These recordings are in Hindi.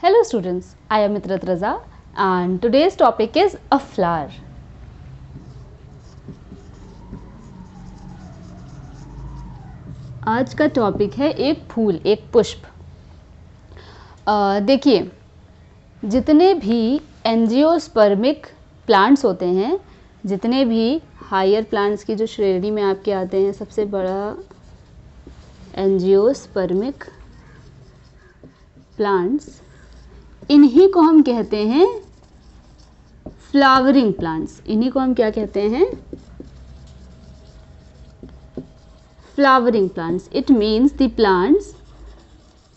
Hello students, I am Mitrat Raza and today's topic is a flower. आज का टॉपिक है एक फूल, एक पुष्प। देखिए, जितने भी एंजियोस्पर्मिक प्लांट्स होते हैं, जितने भी हायर प्लांट्स की जो श्रेणी में आपके आते हैं, सबसे बड़ा एंजियोस्पर्मिक प्लांट्स, इन्हीं को हम कहते हैं फ्लावरिंग प्लांट्स। इन्हीं को हम क्या कहते हैं? Flowering plants. It means the plants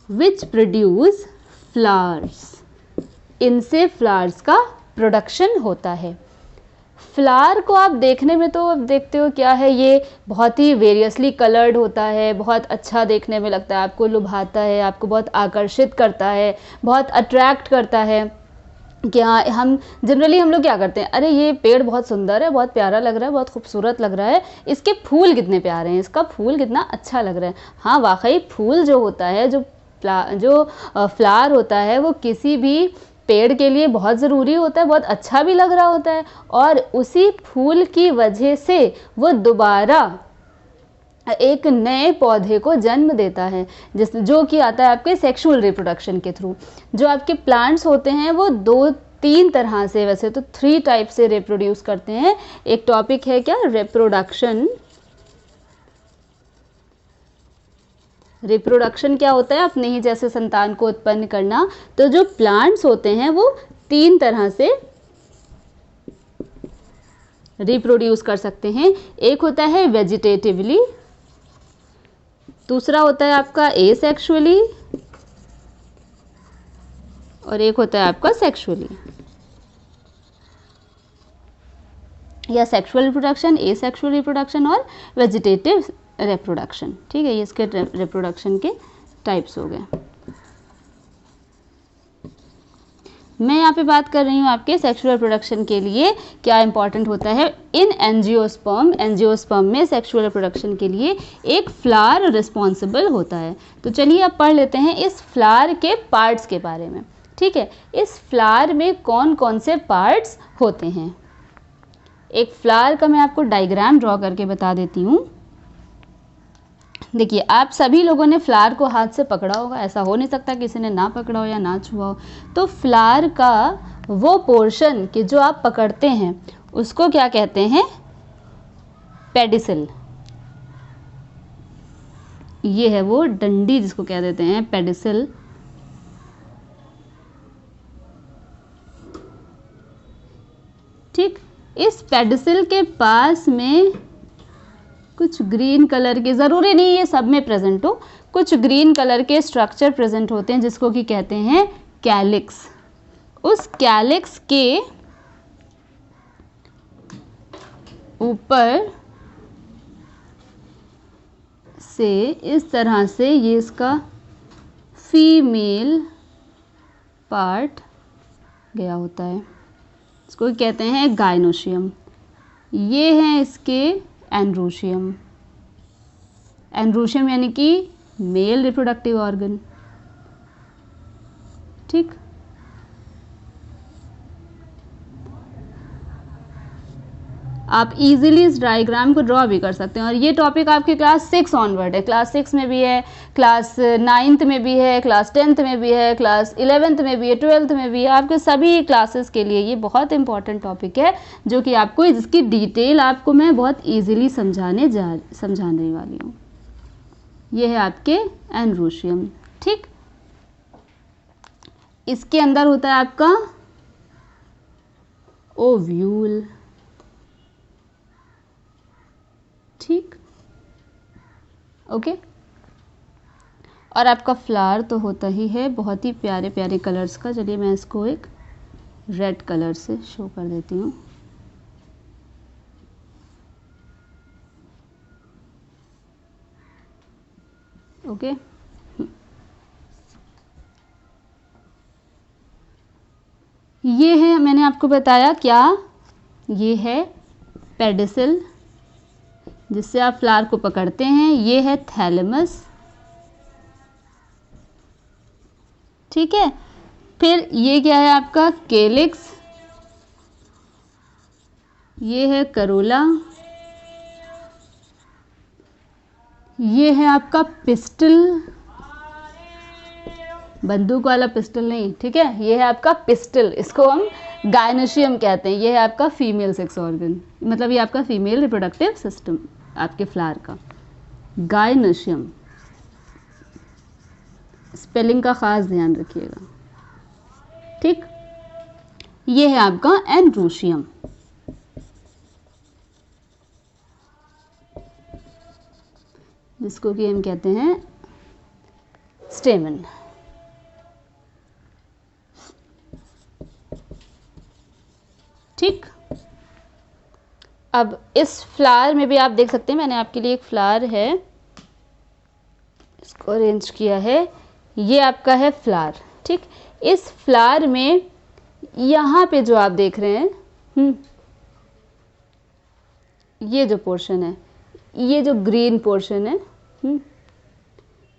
which produce flowers. इनसे फ्लावर्स का प्रोडक्शन होता है। फ्लावर को आप देखने में तो देखते हो क्या है, ये बहुत ही वेरियसली कलर्ड होता है, बहुत अच्छा देखने में लगता है, आपको लुभाता है, आपको बहुत आकर्षित करता है, बहुत अट्रैक्ट करता है। क्या हम जनरली हम लोग क्या करते हैं, अरे ये पेड़ बहुत सुंदर है, बहुत प्यारा लग रहा है, बहुत खूबसूरत लग रहा है, इसके फूल कितने प्यारे हैं, इसका फूल कितना अच्छा लग रहा है। हाँ, वाकई फूल जो होता है, जो फ्लावर होता है, वो किसी भी पेड़ के लिए बहुत ज़रूरी होता है, बहुत अच्छा भी लग रहा होता है, और उसी फूल की वजह से वो दोबारा एक नए पौधे को जन्म देता है, जो कि आता है आपके सेक्सुअल रिप्रोडक्शन के थ्रू। जो आपके प्लांट्स होते हैं वो 2-3 तरह से, वैसे तो 3 टाइप से रिप्रोड्यूस करते हैं। एक टॉपिक है क्या, रिप्रोडक्शन। रिप्रोडक्शन क्या होता है? अपने ही जैसे संतान को उत्पन्न करना। तो जो प्लांट्स होते हैं वो 3 तरह से रिप्रोड्यूस कर सकते हैं। एक होता है वेजिटेटिवली, दूसरा होता है आपका एसेक्सुअली, और एक होता है आपका सेक्सुअली, या सेक्सुअल रिप्रोडक्शन, एसेक्सुअल रिप्रोडक्शन और वेजिटेटिव रिप्रोडक्शन। ठीक है, ये इसके रिप्रोडक्शन के टाइप्स हो गए। मैं यहाँ पे बात कर रही हूँ आपके सेक्सुअल रिप्रोडक्शन के लिए क्या इंपॉर्टेंट होता है। इन एंजियोस्पर्म में सेक्सुअल रिप्रोडक्शन के लिए एक फ्लावर रिस्पॉन्सिबल होता है। तो चलिए अब पढ़ लेते हैं इस फ्लावर के पार्ट्स के बारे में। ठीक है, इस फ्लावर में कौन कौन से पार्ट्स होते हैं। एक फ्लावर का मैं आपको डायग्राम ड्रॉ करके बता देती हूँ। देखिए, आप सभी लोगों ने फ्लावर को हाथ से पकड़ा होगा, ऐसा हो नहीं सकता किसी ने ना पकड़ा हो या ना छुआ हो। तो फ्लावर का वो पोर्शन कि जो आप पकड़ते हैं उसको क्या कहते हैं? पेडिसल। ये है वो डंडी जिसको कह देते हैं पेडिसल। ठीक, इस पेडिसल के पास में कुछ ग्रीन कलर के, ज़रूरी नहीं ये सब में प्रेजेंट हो, कुछ ग्रीन कलर के स्ट्रक्चर प्रेजेंट होते हैं जिसको कि कहते हैं कैलिक्स। उस कैलिक्स के ऊपर से इस तरह से ये इसका फीमेल पार्ट गया होता है, इसको कहते हैं गाइनोशियम। ये हैं इसके एंड्रोशियम। एंड्रोशियम यानी कि मेल रिप्रोडक्टिव ऑर्गन। ठीक, आप इजीली इस डायग्राम को ड्रॉ भी कर सकते हैं। और ये टॉपिक आपके क्लास 6 ऑनवर्ड है। क्लास 6 में भी है, क्लास 9th में भी है, क्लास 10th में भी है, क्लास 11th में भी है, 12th में भी है। आपके सभी क्लासेस के लिए ये बहुत इंपॉर्टेंट टॉपिक है, जो कि आपको इसकी डिटेल आपको मैं बहुत ईजिली समझाने वाली हूँ। ये है आपके एंड्रोशियम। ठीक, इसके अंदर होता है आपका ओव्यूल। ठीक, ओके। और आपका फ्लावर तो होता ही है बहुत ही प्यारे प्यारे कलर्स का। चलिए मैं इसको एक रेड कलर से शो कर देती हूँ। ओके, ये है, मैंने आपको बताया क्या, ये है पेडिसल जिससे आप फ्लावर को पकड़ते हैं। ये है थैलेमस। ठीक है, फिर ये क्या है आपका कैलिक्स, ये है करोला, ये है आपका पिस्टल, बंदूक वाला पिस्टल नहीं, ठीक है, ये है आपका पिस्टल, इसको हम गायनोशियम कहते हैं। ये है आपका फीमेल सेक्स ऑर्गन, मतलब ये आपका फीमेल रिप्रोडक्टिव सिस्टम आपके फ्लावर का, गायनोशियम। स्पेलिंग का खास ध्यान रखिएगा, ठीक। ये है आपका एंड्रोशियम, जिसको कि हम कहते हैं स्टेमन। ठीक, अब इस फ्लावर में भी आप देख सकते हैं, मैंने आपके लिए एक फ्लावर है, इसको अरेंज किया है, ये आपका है फ्लावर। ठीक, इस फ्लावर में यहाँ पे जो आप देख रहे हैं, ये जो पोर्शन है, ये जो ग्रीन पोर्शन है,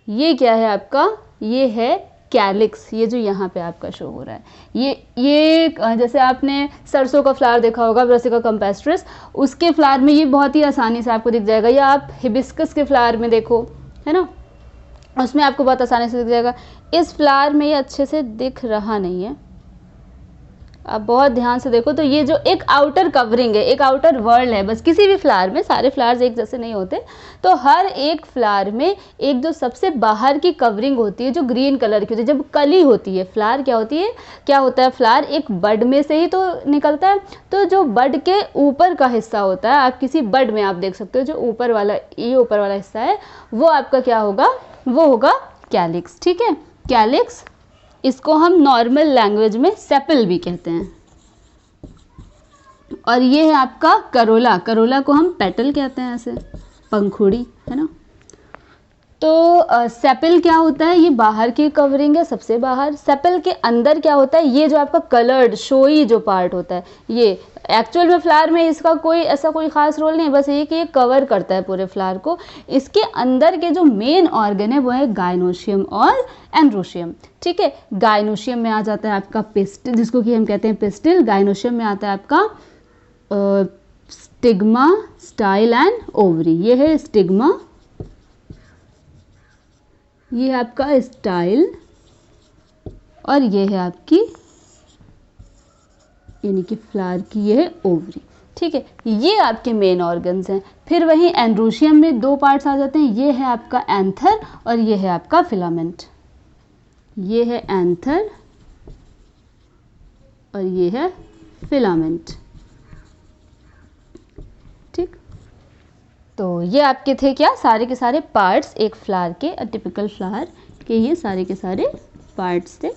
ये क्या है आपका, ये है कैलिक्स, ये जो यहाँ पे आपका शो हो रहा है, ये जैसे आपने सरसों का फ्लावर देखा होगा, ब्रासिका कैम्पेस्ट्रिस, उसके फ्लावर में ये बहुत ही आसानी से आपको दिख जाएगा, या आप हिबिस्कस के फ्लावर में देखो, है ना, उसमें आपको बहुत आसानी से दिख जाएगा। इस फ्लावर में ये अच्छे से दिख रहा नहीं है, आप बहुत ध्यान से देखो तो ये जो एक आउटर कवरिंग है, एक आउटर वर्ल्ड है, बस किसी भी फ्लावर में, सारे फ्लावर्स एक जैसे नहीं होते, तो हर एक फ्लावर में एक जो सबसे बाहर की कवरिंग होती है जो ग्रीन कलर की होती है, जब कली होती है फ्लावर क्या होती है, क्या होता है, फ्लावर एक बड में से ही तो निकलता है, तो जो बड के ऊपर का हिस्सा होता है, आप किसी बड में आप देख सकते हो जो ऊपर वाला, ये ऊपर वाला हिस्सा है, वो आपका क्या होगा, वो होगा कैलिक्स। ठीक है, कैलिक्स, इसको हम नॉर्मल लैंग्वेज में सेपल भी कहते हैं। और ये है आपका करोला, करोला को हम पेटल कहते हैं, ऐसे पंखुड़ी, है ना। तो सेपल क्या होता है, ये बाहर की कवरिंग है, सबसे बाहर। सेपल के अंदर क्या होता है, ये जो आपका कलर्ड शोई जो पार्ट होता है, ये एक्चुअल में फ्लावर में इसका कोई ऐसा कोई खास रोल नहीं, बस ये कि ये कवर करता है पूरे फ्लावर को। इसके अंदर के जो मेन ऑर्गन है वो है गायनोशियम और एंड्रोशियम। ठीक है, गायनोशियम में आ जाता है आपका पिस्टल, जिसको कि हम कहते हैं पिस्टल। गायनोशियम में आता है आपका स्टिग्मा, स्टाइल एंड ओवरी। ये है स्टिग्मा, ये है आपका स्टाइल, और ये है आपकी यानी कि फ्लावर की ये है ओवरी। ठीक है, ये आपके मेन ऑर्गन्स हैं। फिर वहीं एंड्रोशियम में दो पार्ट्स आ जाते हैं, ये है आपका एंथर और ये है आपका फिलामेंट। ये है एंथर और ये है फिलामेंट। ठीक, तो ये आपके थे क्या, सारे के सारे पार्ट्स एक फ्लावर के, टिपिकल फ्लावर के ये सारे के सारे पार्ट्स थे।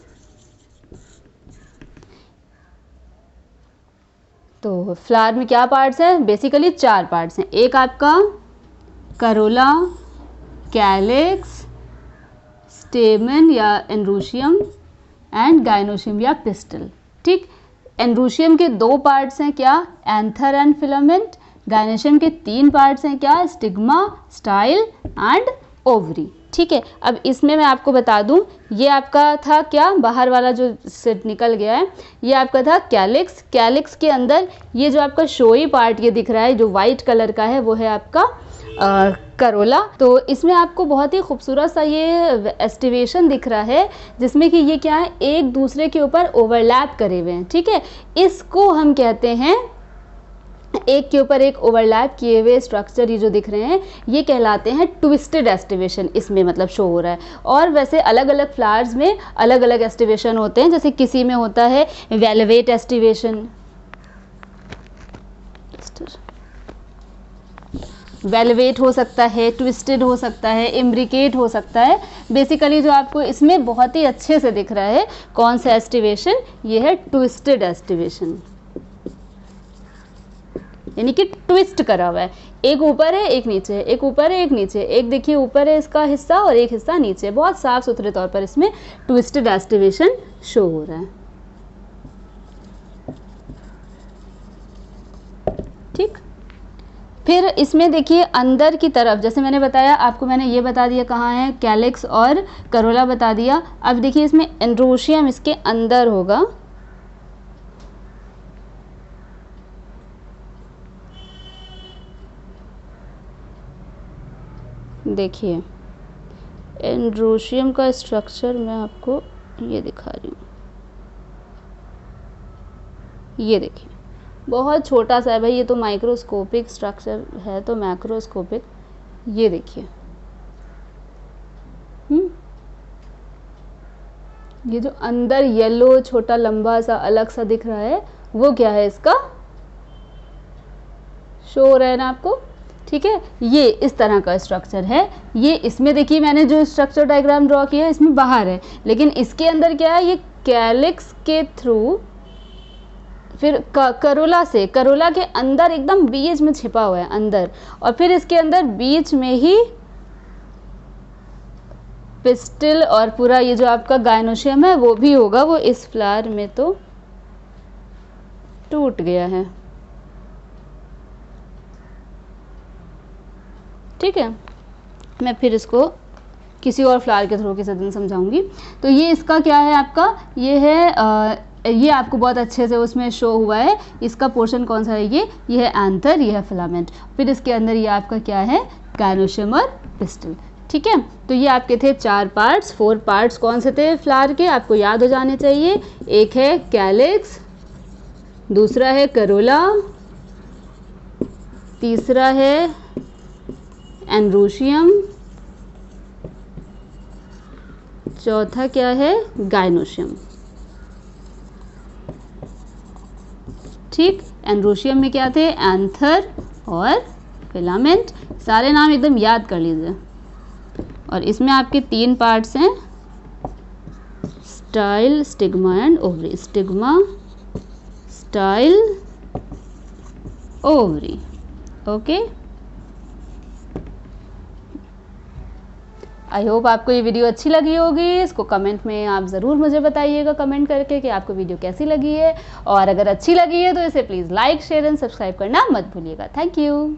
तो फ्लावर में क्या पार्ट्स हैं, बेसिकली चार पार्ट्स हैं। एक आपका करोला, कैलिक्स, स्टेमन या एंड्रोशियम एंड गायनोशियम या पिस्टल। ठीक, एंड्रोशियम के दो पार्ट्स हैं क्या, एंथर एंड फिलामेंट। गायनोशियम के तीन पार्ट्स हैं क्या, स्टिग्मा, स्टाइल एंड ओवरी। ठीक है, अब इसमें मैं आपको बता दूं, ये आपका था क्या, बाहर वाला जो से निकल गया है, ये आपका था कैलिक्स। कैलिक्स के अंदर ये जो आपका शोई पार्ट ये दिख रहा है जो वाइट कलर का है, वो है आपका करोला। तो इसमें आपको बहुत ही खूबसूरत सा ये एस्टिवेशन दिख रहा है, जिसमें कि ये क्या है, एक दूसरे के ऊपर ओवरलैप करे हुए हैं। ठीक है, इसको हम कहते हैं, एक के ऊपर एक ओवरलैप किए हुए स्ट्रक्चर ये जो दिख रहे हैं, ये कहलाते हैं ट्विस्टेड एस्टिवेशन, इसमें मतलब शो हो रहा है। और वैसे अलग अलग फ्लावर्स में अलग अलग एस्टिवेशन होते हैं, जैसे किसी में होता है वेलवेट एस्टिवेशन, वेलवेट हो सकता है, ट्विस्टेड हो सकता है, इम्ब्रिकेट हो सकता है। बेसिकली जो आपको इसमें बहुत ही अच्छे से दिख रहा है कौन सा एस्टिवेशन, ये है ट्विस्टेड एस्टिवेशन, यानी कि ट्विस्ट करा हुआ है, एक ऊपर है एक नीचे है, एक ऊपर है एक नीचे, एक देखिए ऊपर है इसका हिस्सा और एक हिस्सा नीचे, बहुत साफ सुथरे तौर पर इसमें ट्विस्टेड एस्टिवेशन शो हो रहा है। ठीक, फिर इसमें देखिए अंदर की तरफ, जैसे मैंने बताया आपको, मैंने ये बता दिया कहाँ है, कैलिक्स और करोला बता दिया। अब देखिए इसमें एंड्रोशियम इसके अंदर होगा। देखिए एंड्रोशियम का स्ट्रक्चर मैं आपको ये दिखा रही हूँ, ये देखिए बहुत छोटा सा है भाई, ये तो माइक्रोस्कोपिक स्ट्रक्चर है तो मैक्रोस्कोपिक, ये देखिए ये जो अंदर येलो छोटा लंबा सा अलग सा दिख रहा है वो क्या है, इसका शो हो रहा है ना आपको, ठीक है। ये इस तरह का स्ट्रक्चर है। ये इसमें देखिए मैंने जो स्ट्रक्चर डायग्राम ड्रॉ किया है इसमें बाहर है, लेकिन इसके अंदर क्या है, ये कैलिक्स के थ्रू फिर करोला से, करोला के अंदर एकदम बीच में छिपा हुआ है अंदर, और फिर इसके अंदर बीच में ही पिस्टिल और पूरा ये जो आपका गायनोशियम है वो भी होगा। वो इस फ्लावर में तो टूट गया है, ठीक है। मैं फिर इसको किसी और फ्लावर के थ्रू किसी दिन समझाऊंगी। तो ये इसका क्या है आपका, ये है ये आपको बहुत अच्छे से उसमें शो हुआ है। इसका पोर्शन कौन सा है, ये है एंथर, ये है फिलामेंट। फिर इसके अंदर ये आपका क्या है, गायनोशियम और पिस्टल, ठीक है। तो ये आपके थे 4 पार्ट्स, 4 पार्ट्स कौन से थे फ्लावर के, आपको याद हो जाने चाहिए। एक है कैलिक्स, दूसरा है करोला, तीसरा है एंड्रोशियम, चौथा क्या है, गायनोशियम, ठीक। एंड्रोशियम में क्या थे, एंथर और फिलामेंट, सारे नाम एकदम याद कर लीजिए। और इसमें आपके 3 पार्ट्स हैं, style, stigma and ovary, stigma, style, ovary, okay. I hope आपको ये वीडियो अच्छी लगी होगी। इसको कमेंट में आप ज़रूर मुझे बताइएगा कमेंट करके कि आपको वीडियो कैसी लगी है, और अगर अच्छी लगी है तो इसे please like, share and subscribe करना मत भूलिएगा। Thank you.